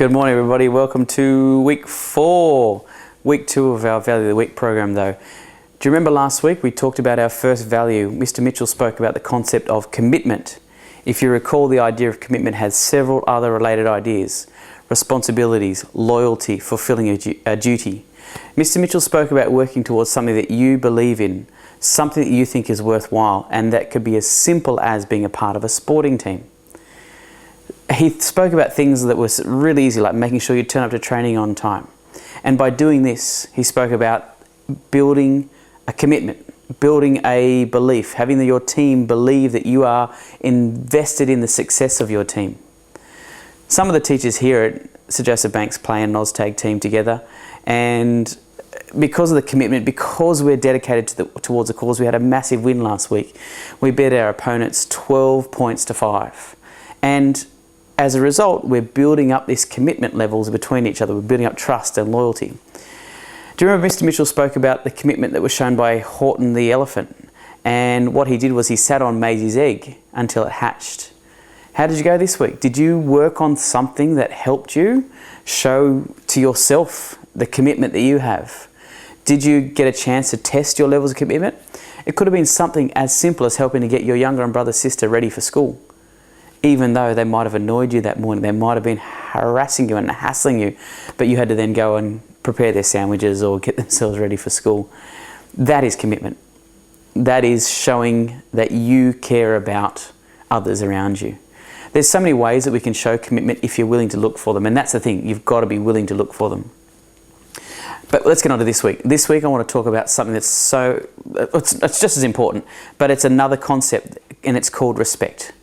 Good morning, everybody. Welcome to week 4, week 2 of our Value of the Week program, though. Do you remember last week we talked about our first value? Mr. Mitchell spoke about the concept of commitment. If you recall, the idea of commitment has several other related ideas: responsibilities, loyalty, fulfilling a duty. Mr. Mitchell spoke about working towards something that you believe in, something that you think is worthwhile, and that could be as simple as being a part of a sporting team. He spoke about things that was really easy, like making sure you turn up to training on time. And by doing this, he spoke about building a commitment, building a belief, having your team believe that you are invested in the success of your team. Some of the teachers here at Sir Joseph Banks play an OzTag team together, and because of the commitment, because we're dedicated towards a cause, we had a massive win last week. We beat our opponents 12 points to 5. And as a result, we're building up these commitment levels between each other. We're building up trust and loyalty. Do you remember Mr. Mitchell spoke about the commitment that was shown by Horton the elephant? And what he did was he sat on Maisie's egg until it hatched. How did you go this week? Did you work on something that helped you show to yourself the commitment that you have? Did you get a chance to test your levels of commitment? It could have been something as simple as helping to get your younger and brother sister ready for school. Even though they might have annoyed you that morning, they might have been harassing you and hassling you, but you had to then go and prepare their sandwiches or get themselves ready for school. That is commitment. That is showing that you care about others around you. There's so many ways that we can show commitment if you're willing to look for them, and that's the thing, you've got to be willing to look for them. But let's get on to this week. This week I want to talk about something that's it's just as important, but it's another concept, and it's called respect.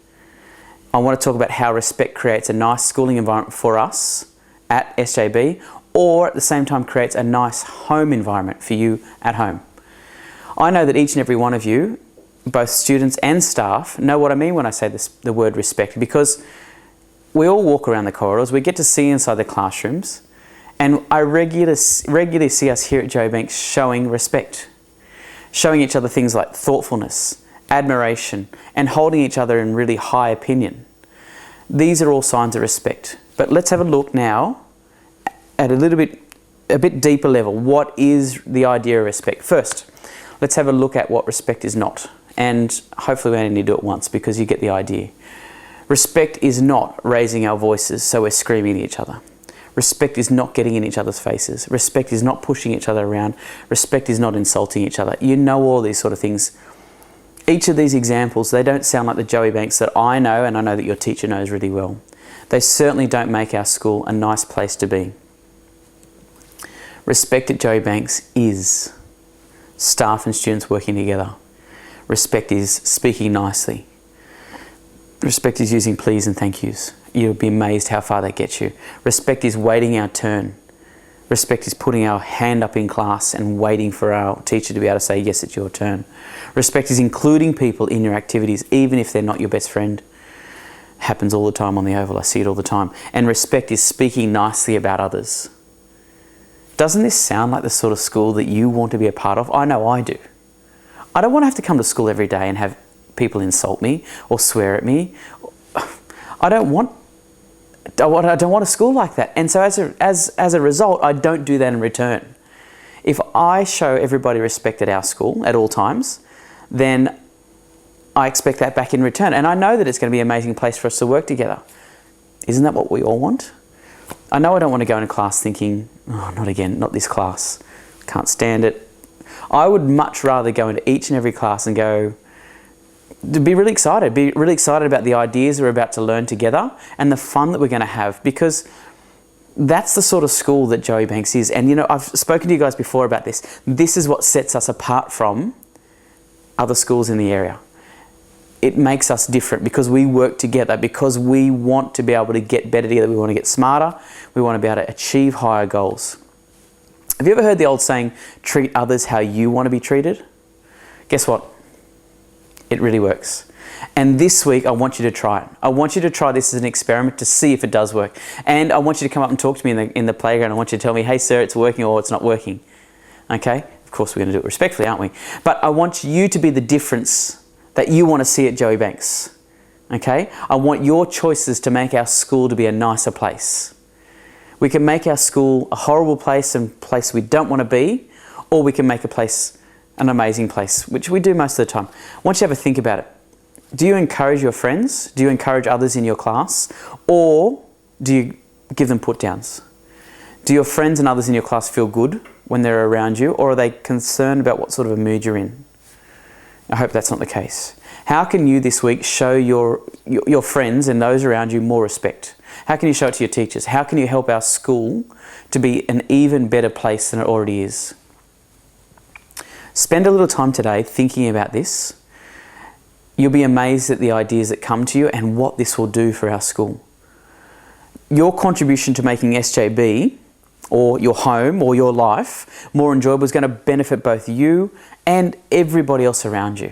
I want to talk about how respect creates a nice schooling environment for us at SJB, or at the same time creates a nice home environment for you at home. I know that each and every one of you, both students and staff, know what I mean when I say the word respect, because we all walk around the corridors, we get to see inside the classrooms, and I regularly see us here at Joey Banks showing respect, showing each other things like thoughtfulness, admiration, and holding each other in really high opinion. These are all signs of respect. But let's have a look now at a bit deeper level. What is the idea of respect? First, let's have a look at what respect is not. And hopefully we only need to do it once because you get the idea. Respect is not raising our voices so we're screaming at each other. Respect is not getting in each other's faces. Respect is not pushing each other around. Respect is not insulting each other. You know all these sort of things. Each of these examples, they don't sound like the Joey Banks that I know, and I know that your teacher knows really well. They certainly don't make our school a nice place to be. Respect at Joey Banks is staff and students working together. Respect is speaking nicely. Respect is using please and thank yous. You'll be amazed how far that gets you. Respect is waiting our turn. Respect is putting our hand up in class and waiting for our teacher to be able to say, yes, it's your turn. Respect is including people in your activities, even if they're not your best friend. Happens all the time on the Oval. I see it all the time. And respect is speaking nicely about others. Doesn't this sound like the sort of school that you want to be a part of? I know I do. I don't want to have to come to school every day and have people insult me or swear at me. I don't want a school like that. And so as a result, I don't do that in return. If I show everybody respect at our school at all times, then I expect that back in return. And I know that it's going to be an amazing place for us to work together. Isn't that what we all want? I know I don't want to go into class thinking, oh, not again, not this class. Can't stand it. I would much rather go into each and every class and go, be really excited about the ideas we're about to learn together and the fun that we're going to have, because that's the sort of school that Joey Banks is. And you know, I've spoken to you guys before about this. This is what sets us apart from other schools in the area. It makes us different because we work together, because we want to be able to get better together. We want to get smarter. We want to be able to achieve higher goals. Have you ever heard the old saying, treat others how you want to be treated? Guess what? It really works. And this week, I want you to try it. I want you to try this as an experiment to see if it does work. And I want you to come up and talk to me in the playground. I want you to tell me, hey, sir, it's working or it's not working. Okay? Of course, we're going to do it respectfully, aren't we? But I want you to be the difference that you want to see at Joey Banks. Okay? I want your choices to make our school to be a nicer place. We can make our school a horrible place and a place we don't want to be, or we can make a place an amazing place, which we do most of the time. I want you to have a think about it. Do you encourage your friends? Do you encourage others in your class? Or do you give them put downs? Do your friends and others in your class feel good when they're around you, or are they concerned about what sort of a mood you're in? I hope that's not the case. How can you this week show your friends and those around you more respect? How can you show it to your teachers? How can you help our school to be an even better place than it already is? Spend a little time today thinking about this. You'll be amazed at the ideas that come to you and what this will do for our school. Your contribution to making SJB, or your home, or your life more enjoyable is going to benefit both you and everybody else around you.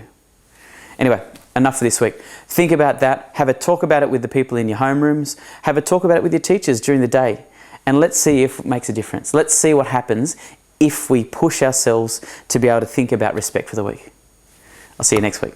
Anyway, enough for this week. Think about that. Have a talk about it with the people in your homerooms. Have a talk about it with your teachers during the day. And let's see if it makes a difference. Let's see what happens if we push ourselves to be able to think about respect for the week. I'll see you next week.